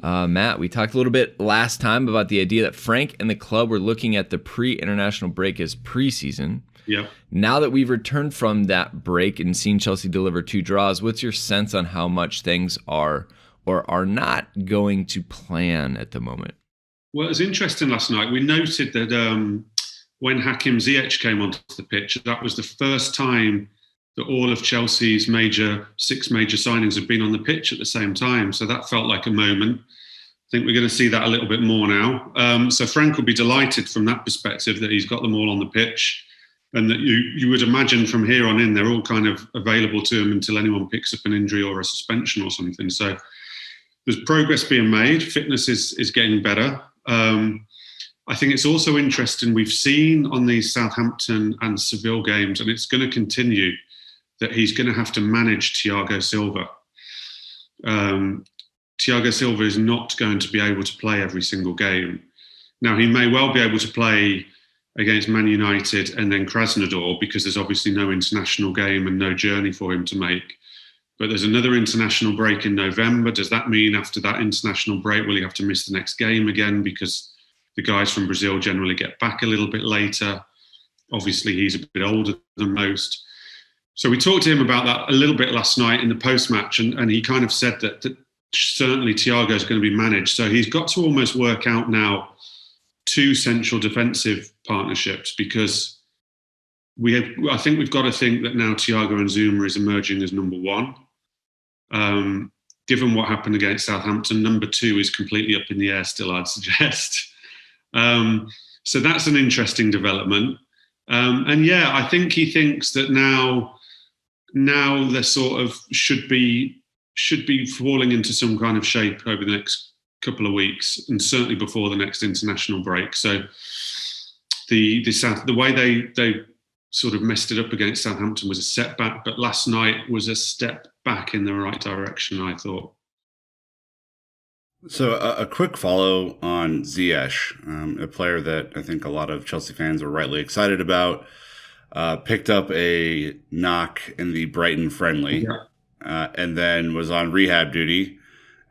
Matt, we talked a little bit last time about the idea that Frank and the club were looking at the pre-international break as preseason. Yeah. Now that we've returned from that break and seen Chelsea deliver 2 draws, what's your sense on how much things are or are not going to plan at the moment? Well, it was interesting last night. We noted that when Hakim Ziyech came onto the pitch, that was the first time that all of Chelsea's 6 major signings have been on the pitch at the same time. So that felt like a moment. I think we're going to see that a little bit more now. So Frank will be delighted from that perspective that he's got them all on the pitch, and that you would imagine from here on in, they're all kind of available to him until anyone picks up an injury or a suspension or something. So there's progress being made. Fitness is getting better. I think it's also interesting. We've seen on these Southampton and Seville games, and it's going to continue, that he's going to have to manage Thiago Silva. Thiago Silva is not going to be able to play every single game. Now, he may well be able to play against Man United and then Krasnodar, because there's obviously no international game and no journey for him to make. But there's another international break in November. Does that mean after that international break, will he have to miss the next game again, because the guys from Brazil generally get back a little bit later? Obviously, he's a bit older than most. So we talked to him about that a little bit last night in the post-match, and he kind of said that certainly Thiago is going to be managed. So he's got to almost work out now 2 central defensive partnerships, because I think we've got to think that now Thiago and Zuma is emerging as number 1. Given what happened against Southampton, number 2 is completely up in the air still, I'd suggest. So that's an interesting development. And yeah, I think he thinks that now they sort of should be falling into some kind of shape over the next couple of weeks, and certainly before the next international break. So the way they sort of messed it up against Southampton was a setback, but last night was a step back in the right direction, I thought. So a quick follow on Ziyech, a player that I think a lot of Chelsea fans were rightly excited about, picked up a knock in the Brighton friendly, and then was on rehab duty,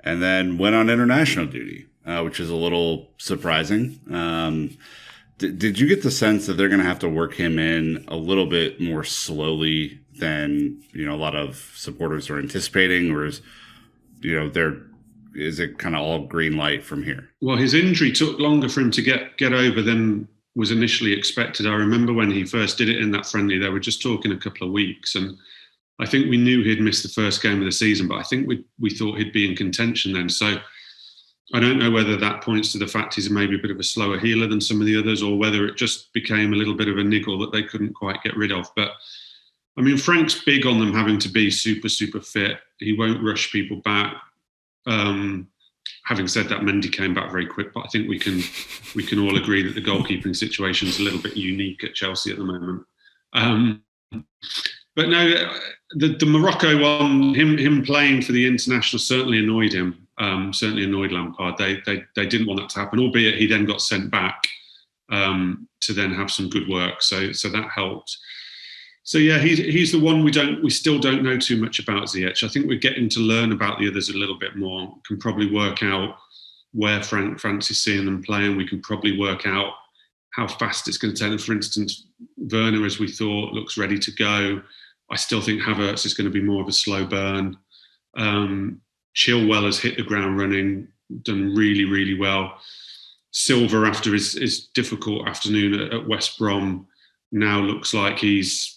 and then went on international duty, which is a little surprising. Did you get the sense that they're going to have to work him in a little bit more slowly than a lot of supporters are anticipating, or is it kind of all green light from here? Well, his injury took longer for him to get over than was initially expected. I remember when he first did it in that friendly, they were just talking a couple of weeks, and I think we knew he'd missed the first game of the season, but I think we thought he'd be in contention then. So I don't know whether that points to the fact he's maybe a bit of a slower healer than some of the others, or whether it just became a little bit of a niggle that they couldn't quite get rid of. But I mean, Frank's big on them having to be super, super fit. He won't rush people back. Having said that, Mendy came back very quick, but I think we can all agree that the goalkeeping situation is a little bit unique at Chelsea at the moment. But no, the Morocco one, him playing for the international certainly annoyed him. Certainly annoyed Lampard. They didn't want that to happen, albeit he then got sent back to then have some good work. So that helped. So yeah, he's the one we still don't know too much about Ziyech. I think we're getting to learn about the others a little bit more. Can probably work out where Frank fancies seeing them playing. We can probably work out how fast it's going to take them. For instance, Werner, as we thought, looks ready to go. I still think Havertz is going to be more of a slow burn. Chilwell has hit the ground running, done really, really well. Silva, after his difficult afternoon at West Brom, now looks like he's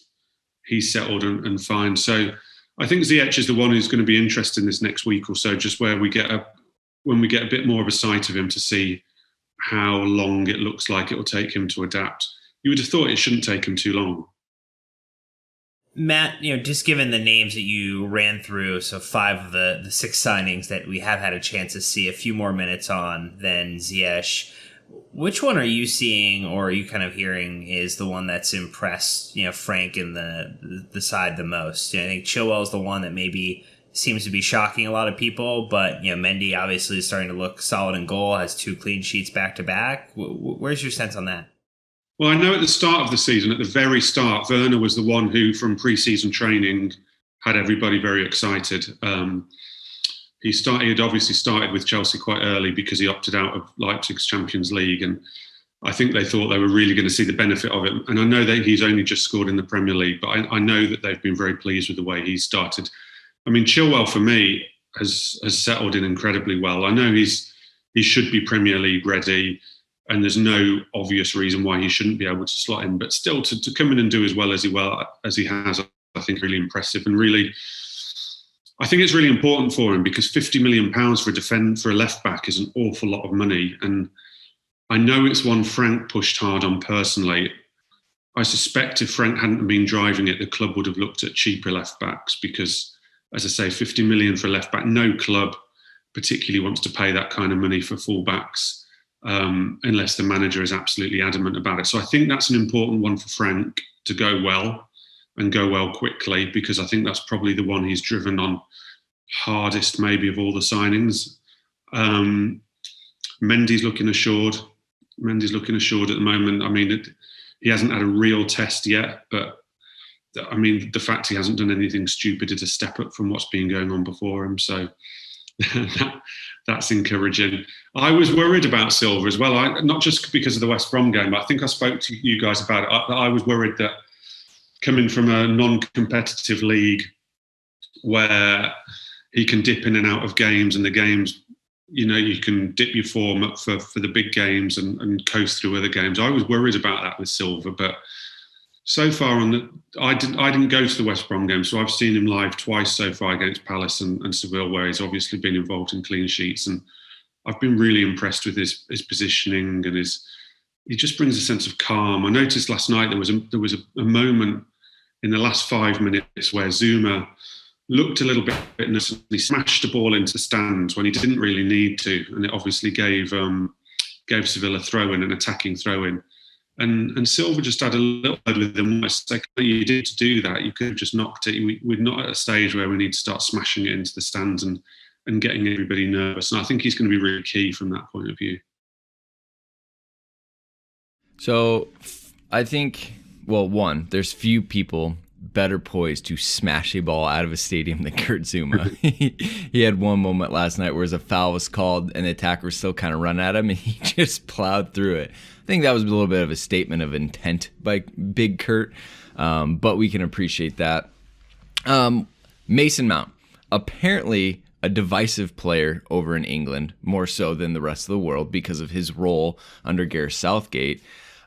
settled and fine. So I think Ziyech is the one who's going to be interested in this next week or so, just where when we get a bit more of a sight of him to see how long it looks like it will take him to adapt. You would have thought it shouldn't take him too long. Matt, just given the names that you ran through, so 5 of the 6 signings that we have had a chance to see a few more minutes on than Ziyech, which one are you seeing, or are you kind of hearing is the one that's impressed, Frank and the side the most? I think Chilwell is the one that maybe seems to be shocking a lot of people, but Mendy obviously is starting to look solid in goal, has 2 clean sheets back to back. Where's your sense on that? Well, I know at the start of the season, at the very start, Werner was the one who, from pre-season training, had everybody very excited. he had obviously started with Chelsea quite early because he opted out of Leipzig's Champions League, and I think they thought they were really going to see the benefit of it. And I know that he's only just scored in the Premier League, but I know that they've been very pleased with the way he started. I mean, Chilwell for me has settled in incredibly well. I know he should be Premier League ready, and there's no obvious reason why he shouldn't be able to slot in. But still, to come in and do as well as he has, I think really impressive. And really, I think it's really important for him because £50 million for a left back is an awful lot of money. And I know it's one Frank pushed hard on personally. I suspect if Frank hadn't been driving it, the club would have looked at cheaper left backs because, as I say, 50 million for a left back, no club particularly wants to pay that kind of money for full backs unless the manager is absolutely adamant about it. So I think that's an important one for Frank to go well and go well quickly, because I think that's probably the one he's driven on hardest maybe of all the signings. Mendy's looking assured. Mendy's looking assured at the moment. I mean, he hasn't had a real test yet, but I mean, the fact he hasn't done anything stupid is a step up from what's been going on before him. So that's encouraging. I was worried about Silva as well, not just because of the West Brom game. I think I spoke to you guys about it. I was worried that coming from a non-competitive league where he can dip in and out of games, and the games, you can dip your form up for the big games and coast through other games. I was worried about that with Silva, but so far I didn't go to the West Brom game, so I've seen him live twice so far against Palace and Seville, where he's obviously been involved in clean sheets, and I've been really impressed with his positioning and he just brings a sense of calm. I noticed last night there was a moment in the last 5 minutes where Zuma looked a little bit nervous and he smashed the ball into the stands when he didn't really need to, and it obviously gave Seville a throw-in, an attacking throw-in. And Silva just had a little word with him. It's like, you did to do that. You could have just knocked it. We're not at a stage where we need to start smashing it into the stands and getting everybody nervous. And I think he's going to be really key from that point of view. So I think, well, one, there's few people better poised to smash a ball out of a stadium than Kurt Zuma. He had one moment last night where a foul was called and the attacker was still kind of run at him, and he just plowed through it. I think that was a little bit of a statement of intent by Big Kurt, but we can appreciate that. Mason Mount, apparently a divisive player over in England, more so than the rest of the world because of his role under Gareth Southgate.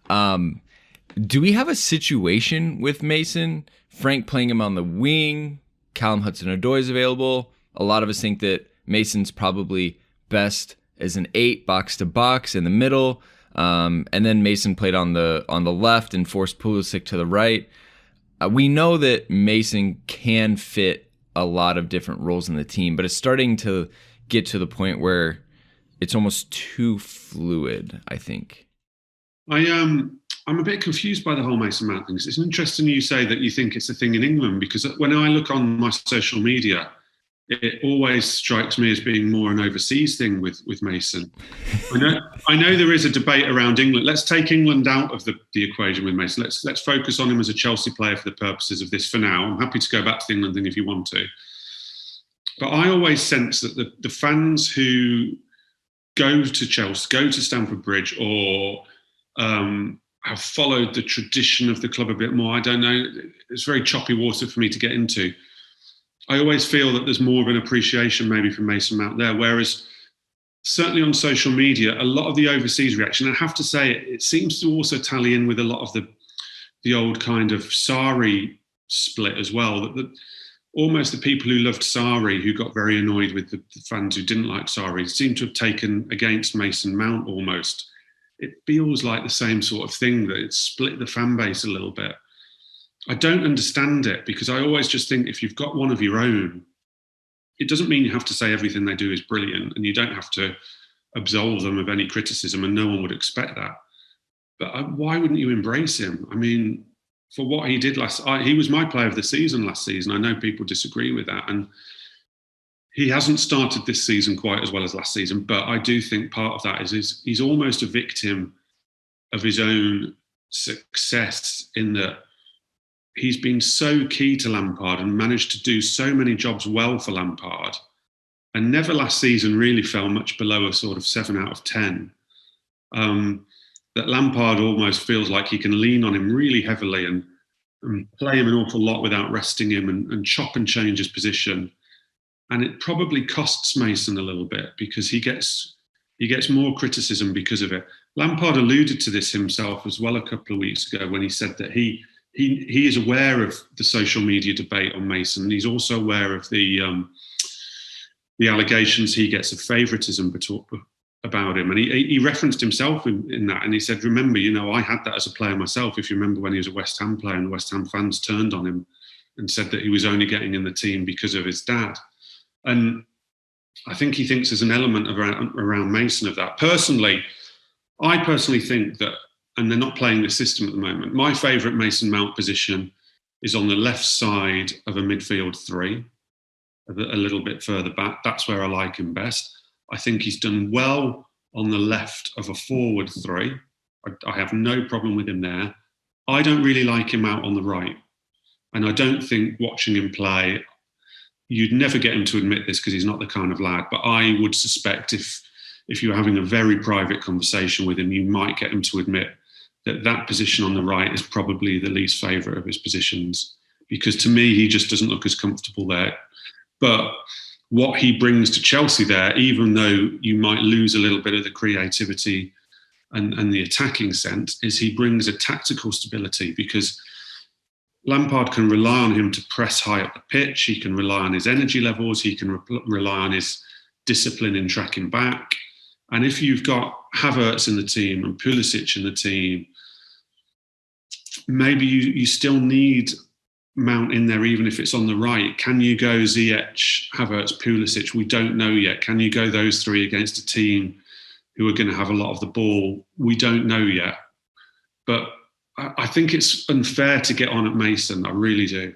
Do we have a situation with Mason? Frank playing him on the wing, Callum Hudson-Odoi is available. A lot of us think that Mason's probably best as an 8 box to box in the middle, and then Mason played on the left and forced Pulisic to the right. We know that Mason can fit a lot of different roles in the team, but it's starting to get to the point where it's almost too fluid, I think. I'm a bit confused by the whole Mason Mount thing. It's interesting you say that you think it's a thing in England, because when I look on my social media, it always strikes me as being more an overseas thing with Mason. I know there is a debate around England. Let's take England out of the equation with Mason. Let's focus on him as a Chelsea player for the purposes of this for now. I'm happy to go back to the England thing if you want to. But I always sense that the fans who go to Chelsea, go to Stamford Bridge, or have followed the tradition of the club a bit more. I don't know. It's very choppy water for me to get into. I always feel that there's more of an appreciation maybe for Mason Mount there, whereas certainly on social media, a lot of the overseas reaction, I have to say, it seems to also tally in with a lot of the old kind of Sarri split as well. That almost the people who loved Sarri, who got very annoyed with the fans who didn't like Sarri, seem to have taken against Mason Mount almost. It feels like the same sort of thing, that it's split the fan base a little bit. I don't understand it, because I always just think if you've got one of your own, it doesn't mean you have to say everything they do is brilliant, and you don't have to absolve them of any criticism, and no one would expect that. But why wouldn't you embrace him? I mean, for what he did he was my player of the season last season. I know people disagree with that, and he hasn't started this season quite as well as last season, but I do think part of that is he's almost a victim of his own success, in that he's been so key to Lampard and managed to do so many jobs well for Lampard. and never last season really fell much below a sort of 7 out of 10. That Lampard almost feels like he can lean on him really heavily and play him an awful lot without resting him, and chop and change his position. And it probably costs Mason a little bit because he gets more criticism because of it. Lampard alluded to this himself as well a couple of weeks ago when he said that he is aware of the social media debate on Mason. He's also aware of the allegations he gets of favouritism about him. And he referenced himself in that. And he said, remember, I had that as a player myself. If you remember when he was a West Ham player and the West Ham fans turned on him and said that he was only getting in the team because of his dad. And I think he thinks there's an element around Mason of that. I personally think that, and they're not playing this system at the moment, my favourite Mason Mount position is on the left side of a midfield three, a little bit further back. That's where I like him best. I think he's done well on the left of a forward three. I have no problem with him there. I don't really like him out on the right. And I don't think watching him play, you'd never get him to admit this because he's not the kind of lad, but I would suspect if you're having a very private conversation with him, you might get him to admit that position on the right is probably the least favourite of his positions, because to me, he just doesn't look as comfortable there. But what he brings to Chelsea there, even though you might lose a little bit of the creativity and the attacking sense, is he brings a tactical stability, because Lampard can rely on him to press high up the pitch. He can rely on his energy levels. He can rely on his discipline in tracking back. And if you've got Havertz in the team and Pulisic in the team, maybe you still need Mount in there, even if it's on the right. Can you go Ziyech, Havertz, Pulisic? We don't know yet. Can you go those three against a team who are going to have a lot of the ball? We don't know yet. But I think it's unfair to get on at Mason. I really do.